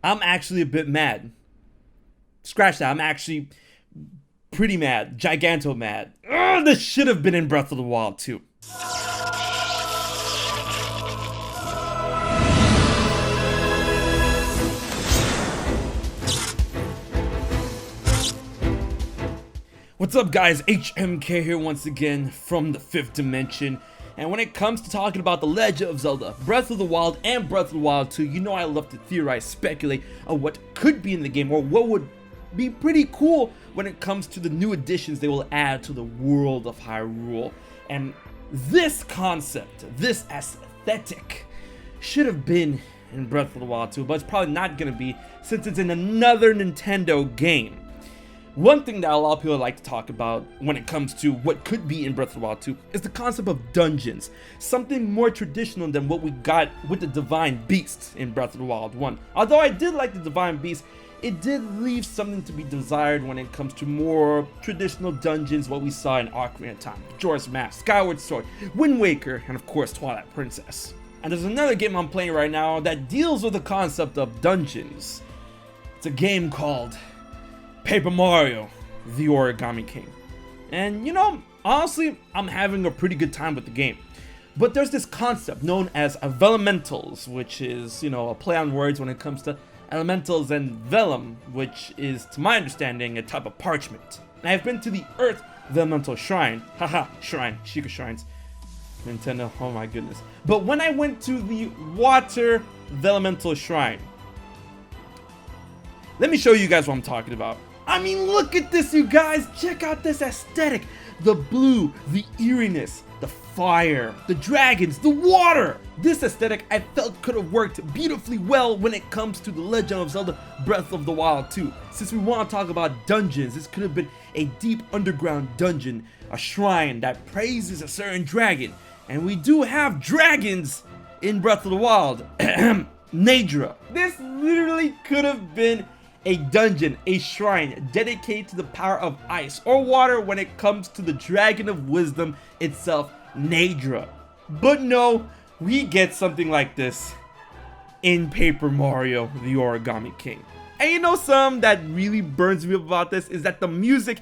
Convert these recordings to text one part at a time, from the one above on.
I'm actually a bit mad. Scratch that. I'm actually pretty mad. Giganto mad. Ugh, this should have been in Breath of the Wild too. What's up, guys? HMK here once again from the 5th dimension. And when it comes to talking about The Legend of Zelda, Breath of the Wild and Breath of the Wild 2, you know I love to theorize, speculate on what could be in the game or what would be pretty cool when it comes to the new additions they will add to the world of Hyrule. And this concept, this aesthetic, should have been in Breath of the Wild 2, but it's probably not going to be since it's in another Nintendo game. One thing that a lot of people like to talk about when it comes to what could be in Breath of the Wild 2 is the concept of dungeons. Something more traditional than what we got with the Divine Beasts in Breath of the Wild 1. Although I did like the Divine Beast, it did leave something to be desired when it comes to more traditional dungeons, what we saw in Ocarina of Time, Majora's Mask, Skyward Sword, Wind Waker, and of course Twilight Princess. And there's another game I'm playing right now that deals with the concept of dungeons. It's a game called Paper Mario: The Origami King. And you know, honestly, I'm having a pretty good time with the game. But there's this concept known as elementals, which is, you know, a play on words when it comes to elementals, and vellum, which is, to my understanding, a type of parchment. And I've been to the Earth Elemental Shrine. Haha, shrine, Sheikah Shrines. Nintendo, oh my goodness. But when I went to the Water Elemental Shrine, let me show you guys what I'm talking about. I mean, look at this, you guys. Check out this aesthetic. The blue, the eeriness, the fire, the dragons, the water. This aesthetic I felt could have worked beautifully well when it comes to The Legend of Zelda Breath of the Wild 2. Since we want to talk about dungeons, this could have been a deep underground dungeon, a shrine that praises a certain dragon. And we do have dragons in Breath of the Wild. Naydra. This literally could have been a dungeon, a shrine dedicated to the power of ice or water when it comes to the Dragon of Wisdom itself, Naydra. But no, we get something like this in Paper Mario: The Origami King. And you know something that really burns me up about this is that the music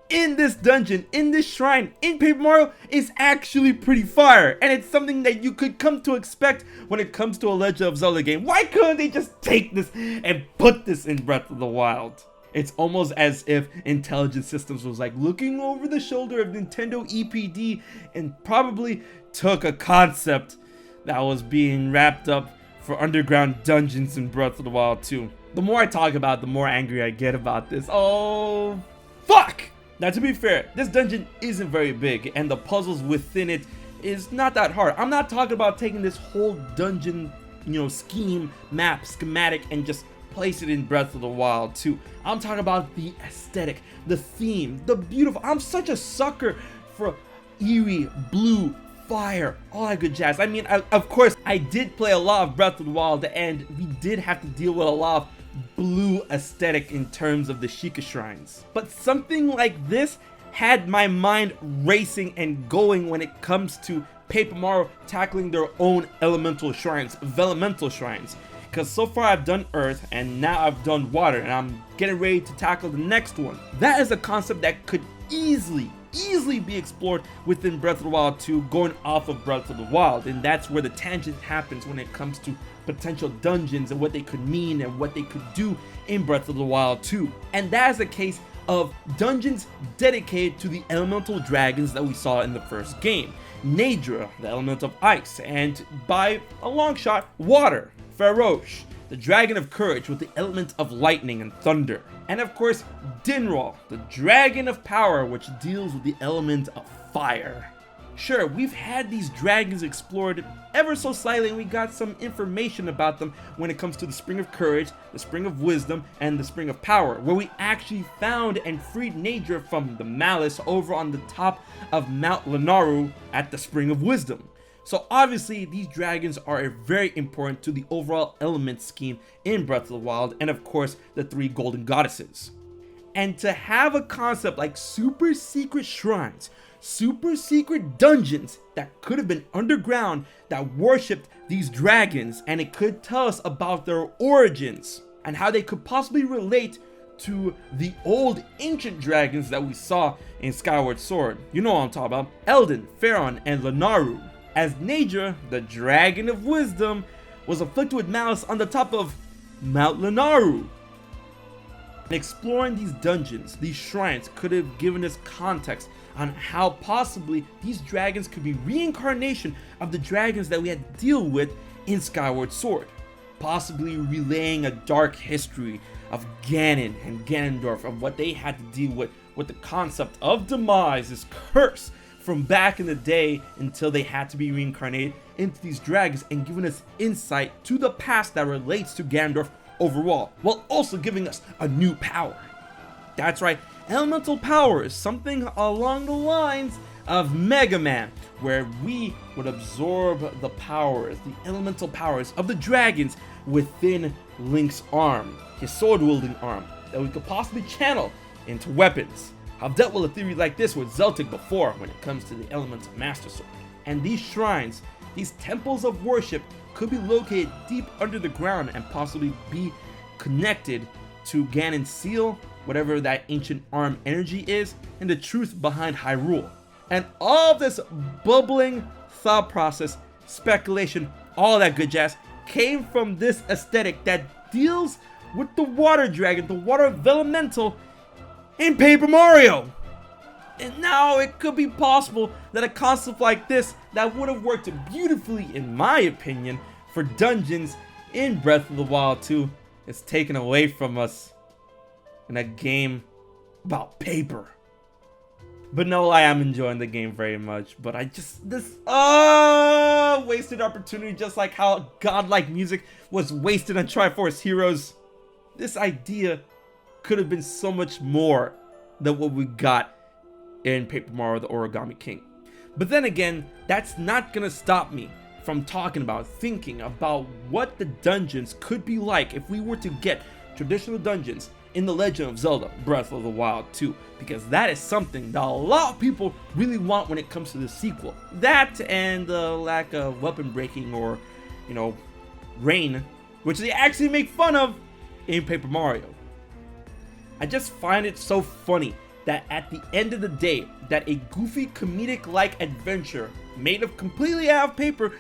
in this dungeon, in this shrine, in Paper Mario is actually pretty fire. And it's something that you could come to expect when it comes to a Legend of Zelda game. Why couldn't they just take this and put this in Breath of the Wild? It's almost as if Intelligent Systems was like looking over the shoulder of Nintendo EPD and probably took a concept that was being wrapped up for underground dungeons in Breath of the Wild 2. The more I talk about it, the more angry I get about this. Oh, fuck! Now, to be fair, this dungeon isn't very big, and the puzzles within it is not that hard. I'm not talking about taking this whole dungeon, scheme, map, schematic, and just place it in Breath of the Wild 2. I'm talking about the aesthetic, the theme, the beautiful. I'm such a sucker for eerie, blue, fire, all that good jazz. I mean, of course, I did play a lot of Breath of the Wild, and we did have to deal with a lot of blue aesthetic in terms of the Sheikah Shrines. But something like this had my mind racing and going when it comes to Paper Mario tackling their own elemental shrines, Vellumental Shrines. Because so far I've done Earth, and now I've done Water, and I'm getting ready to tackle the next one. That is a concept that could easily be explored within Breath of the Wild 2, going off of Breath of the Wild. And that's where the tangent happens when it comes to potential dungeons and what they could mean and what they could do in Breath of the Wild 2. And that is a case of dungeons dedicated to the elemental dragons that we saw in the first game. Naydra, the element of ice, and by a long shot, water. Farosh, the dragon of courage with the element of lightning and thunder. And of course, Dinral, the dragon of power, which deals with the element of fire. Sure, we've had these dragons explored ever so slightly, and we got some information about them when it comes to the Spring of Courage, the Spring of Wisdom, and the Spring of Power, where we actually found and freed Naydra from the Malice over on the top of Mount Lanayru at the Spring of Wisdom. So obviously, these dragons are very important to the overall element scheme in Breath of the Wild, and of course, the 3 golden goddesses. And to have a concept like super secret shrines, super secret dungeons that could have been underground that worshipped these dragons, and it could tell us about their origins. and how they could possibly relate to the old ancient dragons that we saw in Skyward Sword. You know what I'm talking about. Eldin, Faron, and Lanayru. As Naedra, the Dragon of Wisdom, was afflicted with malice on the top of Mount Lanayru. Exploring these dungeons, these shrines, could have given us context on how possibly these dragons could be reincarnation of the dragons that we had to deal with in Skyward Sword, possibly relaying a dark history of Ganon and Ganondorf, of what they had to deal with the concept of demise, this curse from back in the day until they had to be reincarnated into these dragons, and giving us insight to the past that relates to Ganondorf overall, while also giving us a new power. That's right, elemental power is something along the lines of Mega Man, where we would absorb the powers, the elemental powers of the dragons within Link's arm, his sword-wielding arm, that we could possibly channel into weapons. I've dealt with a theory like this with Zeltik before when it comes to the Elemental Master Sword. And these shrines, these temples of worship, could be located deep under the ground and possibly be connected to Ganon's seal, whatever that ancient arm energy is, and the truth behind Hyrule. And all of this bubbling thought process, speculation, all that good jazz came from this aesthetic that deals with the water dragon, the water elemental, in Paper Mario. And now it could be possible that a concept like this that would have worked beautifully, in my opinion, for dungeons in Breath of the Wild 2 is taken away from us in a game about paper. But no lie, I'm enjoying the game very much, but this wasted opportunity, just like how godlike music was wasted on Triforce Heroes. This idea could have been so much more than what we got in Paper Mario the Origami King. But then again, that's not gonna stop me from thinking about what the dungeons could be like if we were to get traditional dungeons in The Legend of Zelda Breath of the Wild 2, because that is something that a lot of people really want when it comes to the sequel. That and the lack of weapon breaking or, rain, which they actually make fun of in Paper Mario. I just find it so funny that at the end of the day, that a goofy comedic-like adventure made of completely out of paper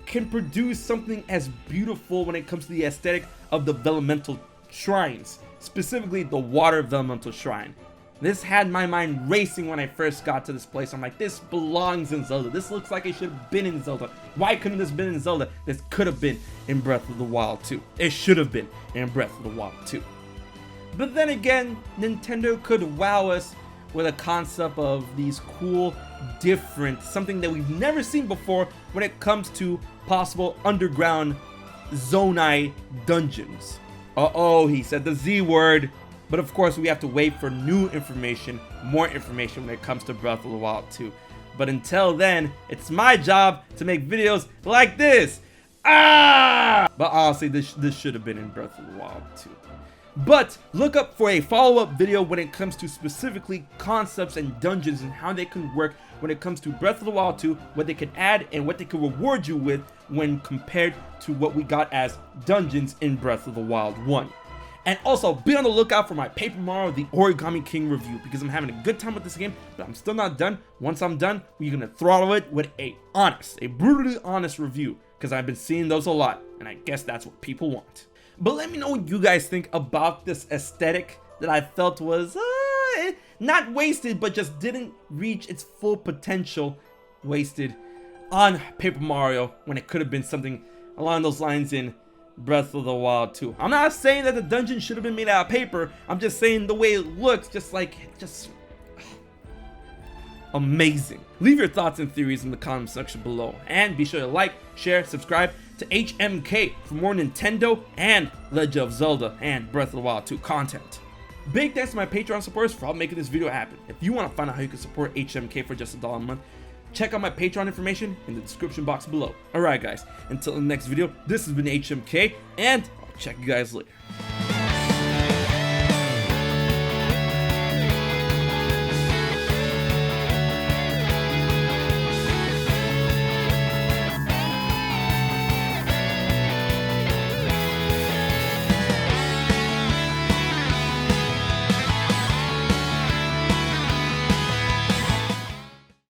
can produce something as beautiful when it comes to the aesthetic of the Vellumental shrines, specifically the Water Vellumental Shrine. This had my mind racing when I first got to this place. I'm like, this belongs in Zelda. This looks like it should have been in Zelda. Why couldn't this been in Zelda? This could have been in Breath of the Wild 2. It should have been in Breath of the Wild 2. But then again, Nintendo could wow us with a concept of these cool, different, something that we've never seen before when it comes to possible underground Zonai dungeons. Uh-oh, he said the Z word. But of course, we have to wait for new information, more information when it comes to Breath of the Wild 2. But until then, it's my job to make videos like this. But honestly, this should have been in Breath of the Wild 2. But look up for a follow-up video when it comes to specifically concepts and dungeons and how they can work when it comes to Breath of the Wild 2, what they can add and what they can reward you with when compared to what we got as dungeons in Breath of the Wild 1. And also, be on the lookout for my Paper Mario the Origami King review, because I'm having a good time with this game, but I'm still not done. Once I'm done, we're gonna throttle it with a brutally honest review, because I've been seeing those a lot, and I guess that's what people want. But let me know what you guys think about this aesthetic that I felt was not wasted, but just didn't reach its full potential, wasted on Paper Mario when it could have been something along those lines in Breath of the Wild 2. I'm not saying that the dungeon should have been made out of paper. I'm just saying the way it looks, just amazing. Leave your thoughts and theories in the comment section below, and be sure to like, share, subscribe to HMK for more Nintendo and Legend of Zelda and Breath of the Wild 2 content. Big thanks to my Patreon supporters for helping making this video happen. If you want to find out how you can support HMK for just $1 a month, check out my Patreon information in the description box below. Alright guys, until the next video, this has been HMK, and I'll check you guys later.